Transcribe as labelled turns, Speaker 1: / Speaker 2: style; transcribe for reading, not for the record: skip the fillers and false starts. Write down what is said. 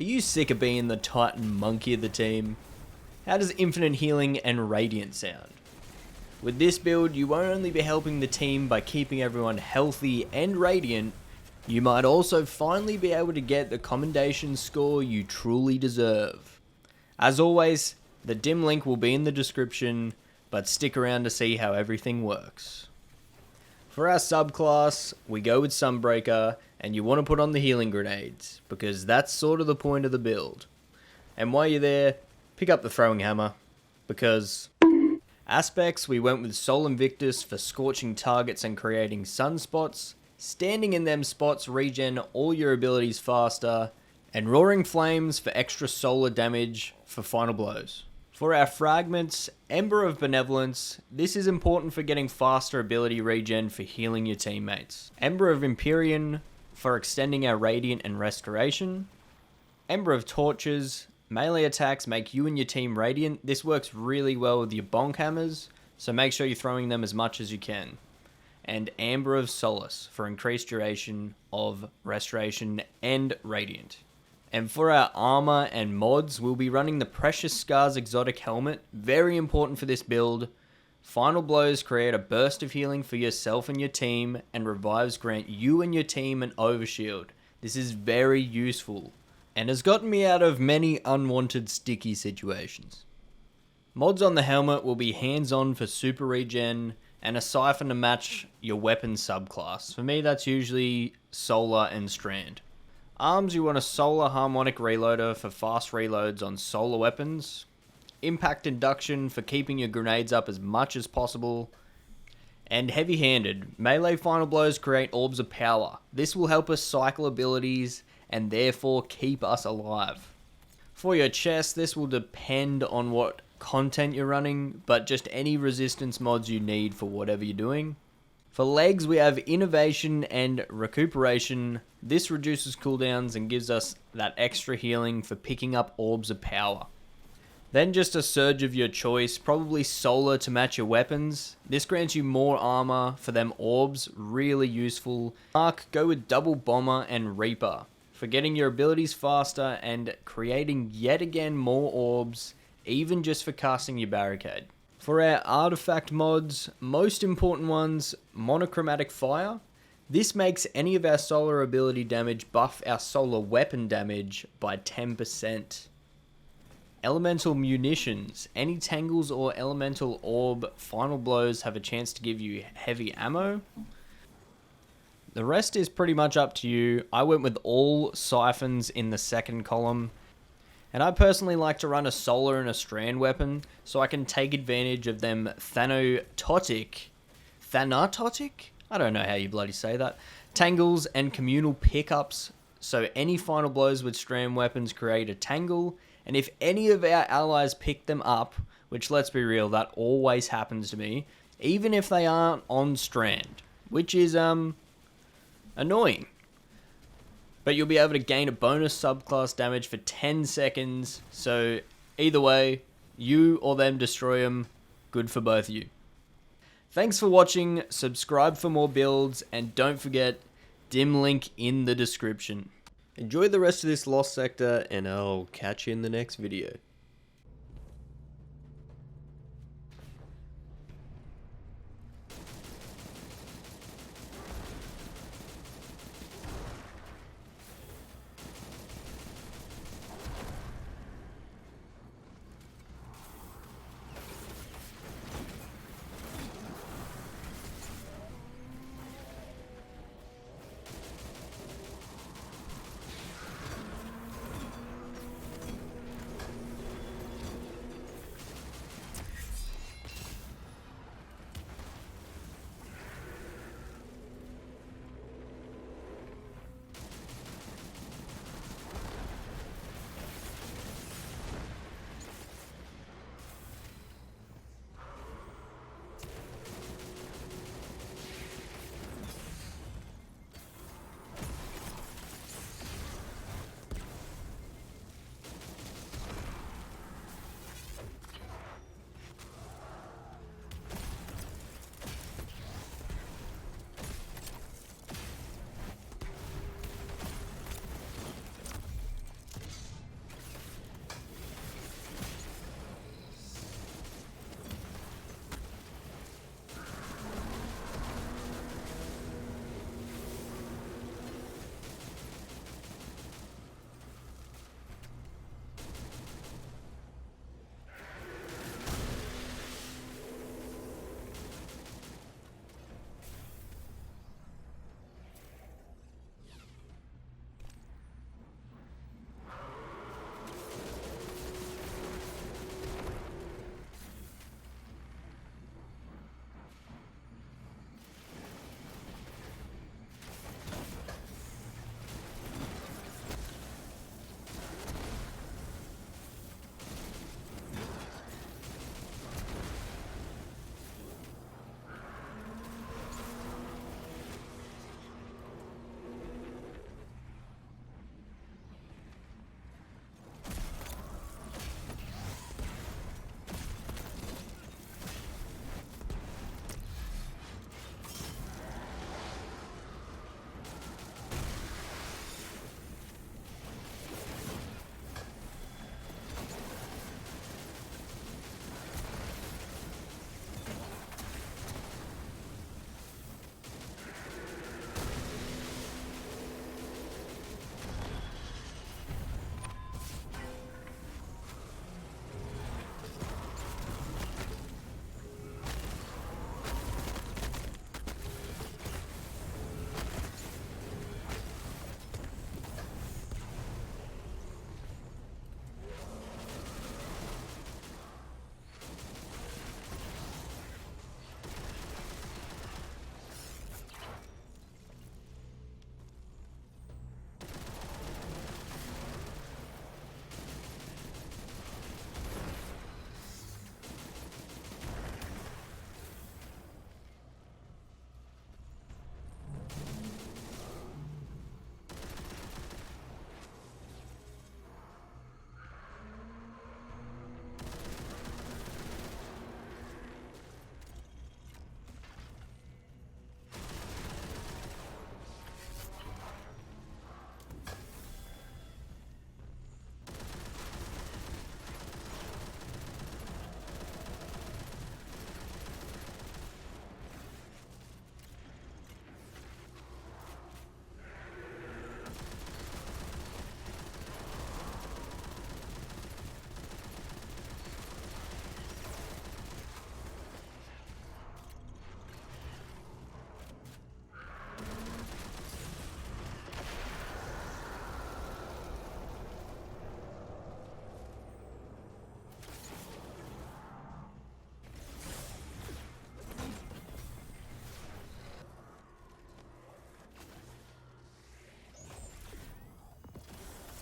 Speaker 1: Are you sick of being the Titan monkey of the team? How does infinite healing and radiant sound? With this build, you won't only be helping the team by keeping everyone healthy and radiant, you might also finally be able to get the commendation score you truly deserve. As always, the dim link will be in the description, but stick around to see how everything works. For our subclass, we go with Sunbreaker, and you want to put on the healing grenades, because that's sort of the point of the build. And while you're there, pick up the throwing hammer, because aspects, we went with Sol Invictus for scorching targets and creating sunspots, standing in them spots regen all your abilities faster, and Roaring Flames for extra solar damage for final blows. For our fragments, Ember of Benevolence, this is important for getting faster ability regen for healing your teammates. Ember of Empyrean for extending our Radiant and Restoration. Ember of Torches, melee attacks make you and your team radiant. This works really well with your bonk hammers, so make sure you're throwing them as much as you can. And Amber of Solace for increased duration of restoration and radiant. And for our armor and mods, we'll be running the Precious Scars Exotic Helmet, very important for this build. Final blows create a burst of healing for yourself and your team, and revives grant you and your team an overshield. This is very useful, and has gotten me out of many unwanted sticky situations. Mods on the helmet will be hands-on for super regen, and a siphon to match your weapon subclass. For me, that's usually Solar and Strand. Arms, you want a Solar Harmonic Reloader for fast reloads on solar weapons. Impact Induction for keeping your grenades up as much as possible. And Heavy-Handed, melee final blows create orbs of power. This will help us cycle abilities and therefore keep us alive. For your chest, this will depend on what content you're running, but just any resistance mods you need for whatever you're doing. For legs, we have Innovation and Recuperation. This reduces cooldowns and gives us that extra healing for picking up orbs of power. Then just a surge of your choice, probably Solar to match your weapons. This grants you more armor for them orbs, really useful. Mark, go with Double Bomber and Reaper for getting your abilities faster and creating yet again more orbs, even just for casting your Barricade. For our artifact mods, most important ones, Monochromatic Fire. This makes any of our solar ability damage buff our solar weapon damage by 10%. Elemental Munitions. Any Tangles or Elemental Orb final blows have a chance to give you heavy ammo. The rest is pretty much up to you. I went with all siphons in the second column. And I personally like to run a solar and a strand weapon, so I can take advantage of them Thanatotic? I don't know how you bloody say that. Tangles and communal pickups, so any final blows with strand weapons create a tangle, and if any of our allies pick them up, which let's be real, that always happens to me, even if they aren't on strand, which is, annoying. But you'll be able to gain a bonus subclass damage for 10 seconds. So either way, you or them destroy them. Good for both of you. Thanks for watching. Subscribe for more builds. And don't forget, dim link in the description. Enjoy the rest of this Lost Sector, and I'll catch you in the next video.